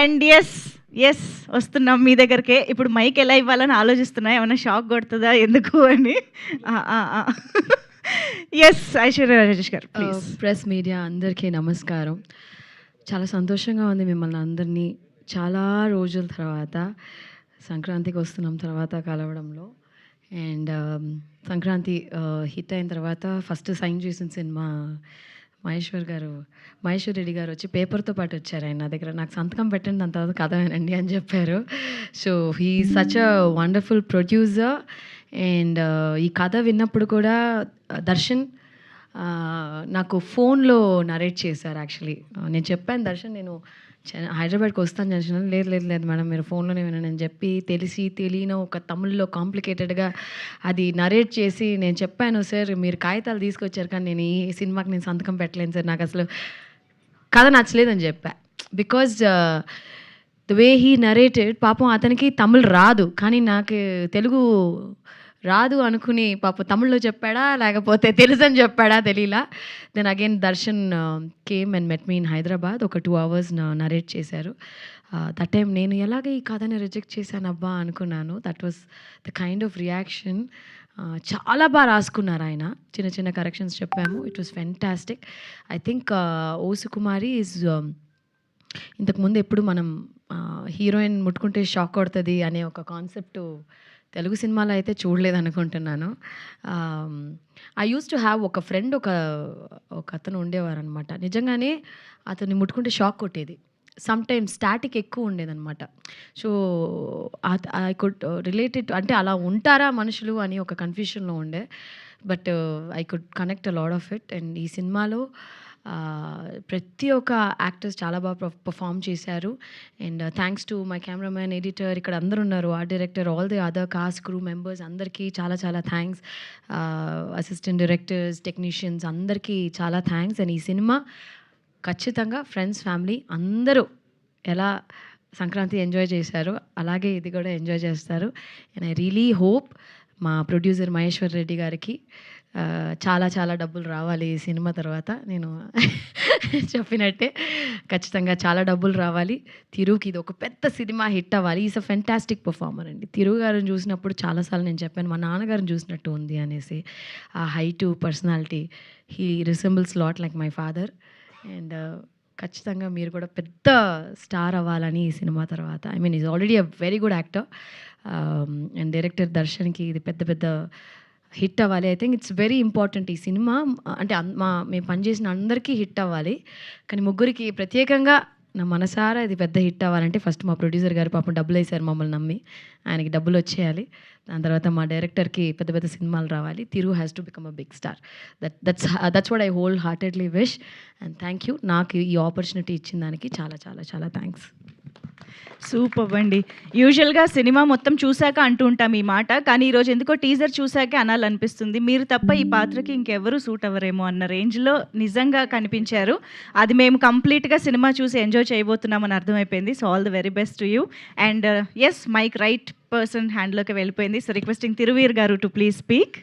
And yes వస్తున్నాం మీ దగ్గరకే. ఇప్పుడు మైక్ ఎలా ఇవ్వాలని ఆలోచిస్తున్నా, ఏమైనా షాక్ కొడుతుందా ఎందుకు అని. ఎస్ ఐశ్వర్య రాజేష్ గారు ప్లీజ్. ప్రెస్ మీడియా అందరికీ నమస్కారం. చాలా సంతోషంగా ఉంది మిమ్మల్ని అందరినీ చాలా రోజుల తర్వాత సంక్రాంతికి వస్తున్నాం తర్వాత కలవడంలో. అండ్ సంక్రాంతి హిట్ అయిన తర్వాత ఫస్ట్ సైన్ చేసిన సినిమా మహేశ్వర్ రెడ్డి గారు వచ్చి పేపర్తో పాటు వచ్చారు ఆయన నా దగ్గర. నాకు సంతకం పెట్టండి, దాని తర్వాత కథ వినండి అని చెప్పారు. So he such a wonderful producer. And ఈ కథ విన్నప్పుడు కూడా దర్శన్ నాకు ఫోన్లో నరేట్ చేశారు. యాక్చువల్లీ నేను చెప్పాను, దర్శన్ నేను హైదరాబాద్కి వస్తాను జంక్షన్. లేదు మేడం మీరు ఫోన్లోనే వినండి అని చెప్పి తెలియని ఒక తమిళ్లో కాంప్లికేటెడ్గా అది నరేట్ చేసి నేను చెప్పాను, సార్ మీరు కాగితాలు తీసుకొచ్చారు కానీ నేను ఈ సినిమాకి నేను సంతకం పెట్టలేను సార్, నాకు అసలు కథ నచ్చలేదని చెప్పా. Because the way he narrated, పాపం అతనికి తమిళ్ రాదు కానీ నాకు తెలుగు రాదు అనుకుని పాప తమిళ్లో చెప్పాడా లేకపోతే తెలుసు అని చెప్పాడా తెలియలా. Then again Darshan came and met me in Hyderabad. ఒక 2 hours నరేట్ చేశారు. దట్ టైం నేను ఎలాగ ఈ కథని రిజెక్ట్ చేశాను అబ్బా అనుకున్నాను. That was the kind of reaction. చాలా బాగా రాసుకున్నారు ఆయన, చిన్న కరెక్షన్స్ చెప్పాము. It was fantastic. I think oh Sukumari is ఇంతకుముందు ఎప్పుడు మనం హీరోయిన్ ముట్టుకుంటే షాక్ కొడుతుంది అనే ఒక కాన్సెప్ట్ తెలుగు సినిమాలో అయితే చూడలేదు అనుకుంటున్నాను. ఐ యూస్ టు హ్యావ్ ఒక ఫ్రెండ్, ఒక అతను ఉండేవారు అనమాట. నిజంగానే అతన్ని ముట్టుకుంటే షాక్ కొట్టేది. సమ్ టైమ్స్ స్టాటిక్ ఎక్కువ ఉండేదన్నమాట. సో ఐ కుడ్ రిలేటెడ్, అంటే అలా ఉంటారా మనుషులు అని ఒక కన్ఫ్యూషన్లో ఉండే. But I could connect a lot of it. And ఈ సినిమాలో ప్రతి ఒక్క యాక్టర్స్ చాలా బాగా పర్ఫామ్ చేశారు. And thanks to my cameraman, editor, ఇక్కడ అందరు ఉన్నారు, art director, all the other cost crew members అందరికీ చాలా థ్యాంక్స్. అసిస్టెంట్ డైరెక్టర్స్, టెక్నీషియన్స్ అందరికీ చాలా థ్యాంక్స్. అండ్ ఈ సినిమా ఖచ్చితంగా ఫ్రెండ్స్, ఫ్యామిలీ అందరూ ఎలా సంక్రాంతి ఎంజాయ్ చేశారు అలాగే ఇది కూడా ఎంజాయ్ చేస్తారు. అండ్ ఐ రియలీ హోప్ మా ప్రొడ్యూసర్ మహేశ్వర్ రెడ్డి గారికి చాలా డబ్బులు రావాలి ఈ సినిమా తర్వాత. నేను చెప్పినట్టే ఖచ్చితంగా చాలా డబ్బులు రావాలి. తిరుకి ఇది ఒక పెద్ద సినిమా హిట్ అవ్వాలి. ఈజ్ అ ఫెంటాస్టిక్ పర్ఫార్మర్ అండి. తిరు గారిని చూసినప్పుడు చాలాసార్లు నేను చెప్పాను మా నాన్నగారిని చూసినట్టు ఉంది అనేసి. ఆ height, personality, he resembles lot like my father. And ఖచ్చితంగా మీరు కూడా పెద్ద స్టార్ అవ్వాలని ఈ సినిమా తర్వాత. I mean is already a very good actor. And director దర్శన్కి ఇది పెద్ద హిట్ అవ్వాలి. I think it's very important ఈ సినిమా. అంటే మేము పనిచేసిన అందరికీ హిట్ అవ్వాలి, కానీ ముగ్గురికి ప్రత్యేకంగా నా మనసారా ఇది పెద్ద హిట్ అవ్వాలంటే ఫస్ట్ మా ప్రొడ్యూసర్ గారు పాపం డబ్బులు వేశారు మమ్మల్ని నమ్మి, ఆయనకి డబ్బులు వచ్చేయాలి. దాని తర్వాత మా డైరెక్టర్కి పెద్ద సినిమాలు రావాలి. Thiru has to become a big star. That's what I whole heartedly wish. And thank you నాకు ఈ ఆపర్చునిటీ ఇచ్చిన దానికి చాలా థ్యాంక్స్. సూపర్ అండి. యూజువల్గా సినిమా మొత్తం చూశాక అంటూ ఉంటాం ఈ మాట, కానీ ఈరోజు ఎందుకో టీజర్ చూశాకే అనాలనిపిస్తుంది. మీరు తప్ప ఈ పాత్రకి ఇంకెవరూ సూట్ అవ్వరేమో అన్న రేంజ్లో నిజంగా కనిపించారు. అది మేము కంప్లీట్గా సినిమా చూసి ఎంజాయ్ చేయబోతున్నామని అర్థమైపోయింది. So all the very best to you. And yes mic right person హ్యాండ్లోకి వెళ్ళిపోయింది. సో రిక్వెస్టింగ్ తిరువీర్ గారు టు ప్లీజ్ స్పీక్.